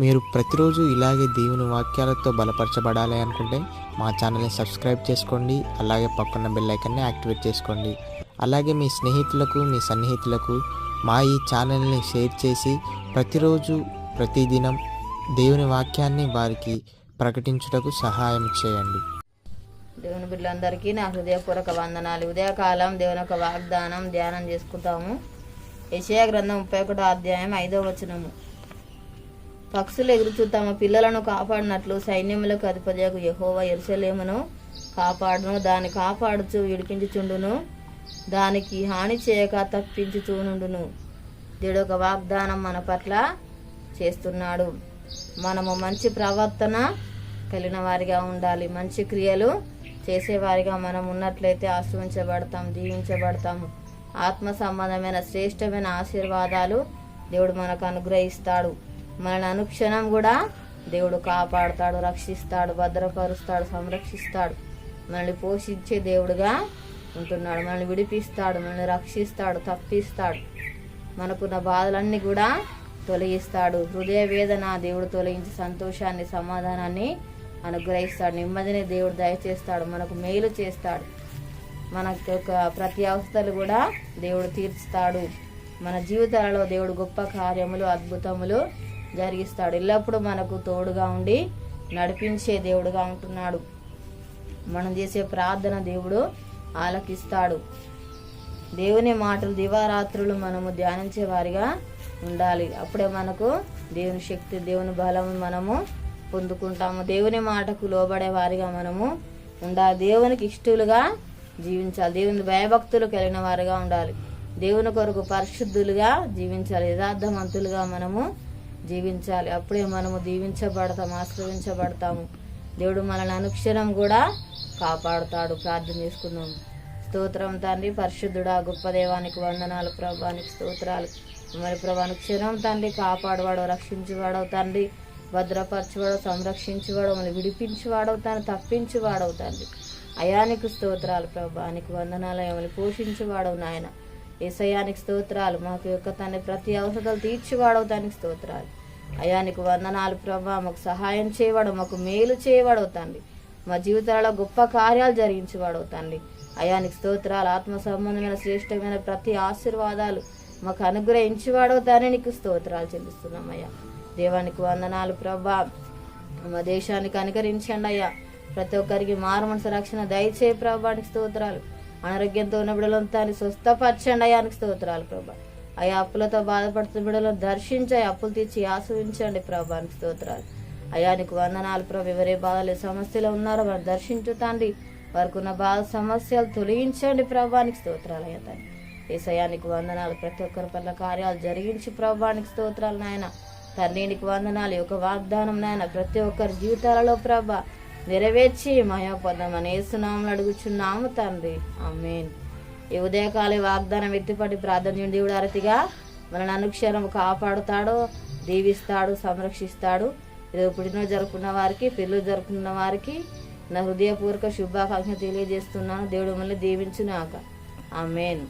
మీరు ప్రతిరోజు ఇలాగే దేవుని వాక్యాలతో బలపరచబడాలి అనుకుంటే మా ఛానల్ని సబ్స్క్రైబ్ చేసుకోండి. అలాగే పక్కన బెల్ ఐకాన్ని యాక్టివేట్ చేసుకోండి. అలాగే మీ స్నేహితులకు, మీ సన్నిహితులకు మా ఈ ఛానల్ని షేర్ చేసి ప్రతిరోజు ప్రతిదినం దేవుని వాక్యాన్ని వారికి ప్రకటించుటకు సహాయం చేయండి. దేవుని బిడ్డలందరికీ నా హృదయపూర్వక వందనాలు. ఉదయకాలం దేవుని యొక్క వాగ్దానం ధ్యానం చేసుకుంటాము. యెషయా గ్రంథం 31వ అధ్యాయం 5వ వచనము. పక్షులు ఎగురుచు తమ పిల్లలను కాపాడినట్లు సైన్యములకు అధిపతియగు యెహోవా యెరూషలేమును కాపాడును. దాన్ని కాపాడుచు విడిపించుచుండును, దానికి హాని చేయక తప్పించుచూనుండును. దేవుడు ఒక వాగ్దానం మన పట్ల చేస్తున్నాడు. మనము మంచి ప్రవర్తన కలిగిన వారిగా ఉండాలి. మంచి క్రియలు చేసేవారిగా మనం ఉన్నట్లయితే ఆశ్రయించబడతాం, దీవించబడతాము. ఆత్మ సంబంధమైన శ్రేష్టమైన ఆశీర్వాదాలు దేవుడు మనకు అనుగ్రహిస్తాడు. మనల్ని అనుక్షణం కూడా దేవుడు కాపాడుతాడు, రక్షిస్తాడు, భద్రపరుస్తాడు, సంరక్షిస్తాడు. మనల్ని పోషించే దేవుడుగా ఉంటున్నాడు. మనల్ని విడిపిస్తాడు, మనల్ని రక్షిస్తాడు, తప్పిస్తాడు. మనకున్న బాధలన్నీ కూడా తొలగిస్తాడు. హృదయ వేదన దేవుడు తొలగించి సంతోషాన్ని, సమాధానాన్ని అనుగ్రహిస్తాడు. నెమ్మదిని దేవుడు దయచేస్తాడు, మనకు మేలు చేస్తాడు. మనకు ప్రతి అవస్థలు కూడా దేవుడు తీర్చుతాడు. మన జీవితాలలో దేవుడు గొప్ప కార్యములు, అద్భుతములు జరిగిస్తాడు. ఎల్లప్పుడూ మనకు తోడుగా ఉండి నడిపించే దేవుడుగా ఉంటున్నాడు. మనం చేసే ప్రార్థన దేవుడు ఆలకిస్తాడు. దేవుని మాటలు దివారాత్రులు మనము ధ్యానించే వారిగా ఉండాలి. అప్పుడే మనకు దేవుని శక్తి, దేవుని బలం మనము పొందుకుంటాము. దేవుని మాటకు లోబడే వారిగా మనము ఉండాలి. దేవునికి ఇష్టలుగా జీవించాలి. దేవుని భయభక్తులు కలిగిన వారిగా ఉండాలి. దేవుని కొరకు పరిశుద్ధులుగా జీవించాలి. యథార్థవంతులుగా మనము జీవించాలి. అప్పుడే మనము దీవించబడతాము, ఆశ్రయించబడతాము. దేవుడు మనల్ని అనుక్షణం కూడా కాపాడుతాడు. ప్రార్థన చేసుకుందాము. స్తోత్రం తండ్రి, పరిశుద్ధుడా, గొప్ప దేవానికి వందనాలు. ప్రభానికి స్తోత్రాలు. మరి ప్రభు అనుక్షణం తండ్రి కాపాడువాడవు, రక్షించువాడవు తండ్రి, భద్రపరచువాడవు, సంరక్షించువాడవు, మళ్ళీ విడిపించువాడవు తండ్రి, తప్పించువాడవు తండ్రి. అయానికి స్తోత్రాలు. ప్రభానికి వందనాలు. మమ్మల్ని పోషించువాడవు నాయన. యేసయ్యానికి స్తోత్రాలు. మాకు యొక్క తండ్రి ప్రతి అవసరాలు తీర్చివాడవు దానికి స్తోత్రాలు. అయానికి వందనాలు. ప్రభా మాకు సహాయం చేయవాడు, మాకు మేలు చేయవాడవు తండ్రి. మా జీవితాలలో గొప్ప కార్యాలు జరిగించేవాడవు తండ్రి. అయానికి స్తోత్రాలు. ఆత్మ సంబంధమైన శ్రేష్టమైన ప్రతి ఆశీర్వాదాలు మాకు అనుగ్రహించేవాడవు తండ్రి. నీకు స్తోత్రాలు చెల్లిస్తున్నామయ్యా. దేవానికి వందనాలు. ప్రభా మా దేశానికి అనుకరించండి అయ్యా. ప్రతి ఒక్కరికి మారుమనసు రక్షణ దయచేయి. ప్రభానికి స్తోత్రాలు. అనారోగ్యంతో ఉన్న బిడ్డలను తాను స్వస్థపరచండి అయానికి స్తోత్రాలు. ప్రభా అయా అప్పులతో బాధపడుతున్న బిడ్డలను దర్శించాయి, అప్పులు తీర్చి ఆశ్రయించండి. ప్రభానికి స్తోత్రాలు. అయానికి వందనాలు. ప్రభు ఎవరే బాధలు సమస్యలు ఉన్నారో వారిని దర్శించు తండ్రి. వారికి ఉన్న బాధ సమస్యలు తొలగించండి. ప్రభానికి స్తోత్రాలు అయ్యా తండ్రి. యేసయ్యానికి వందనాలు. ప్రతి ఒక్కరి పట్ల కార్యాలు జరిగించి ప్రభానికి స్తోత్రాలు నాయన. తండ్రికి వందనాలు. ఒక వాగ్దానం నాయన ప్రతి ఒక్కరి జీవితాలలో ప్రభా నెరవేర్చి మయోపదమని యేసునామములో అడుగుచున్నాము తండ్రి. ఆమేన్. ఈ ఉదయకాల వాగ్దానం ఎత్తిపడి ప్రార్థన చేయండి. దేవుడు అరతిగా మనల్ని అనుక్షరం కాపాడుతాడు, దీవిస్తాడు, సంరక్షిస్తాడు. ఈరోజు పుట్టినరోజు జరుపుకున్న వారికి, పిల్లలు జరుపుకున్న వారికి నా హృదయపూర్వక శుభాకాంక్షలు తెలియజేస్తున్నాను. దేవుడు మనల్ని దీవించునాక. ఆమేన్.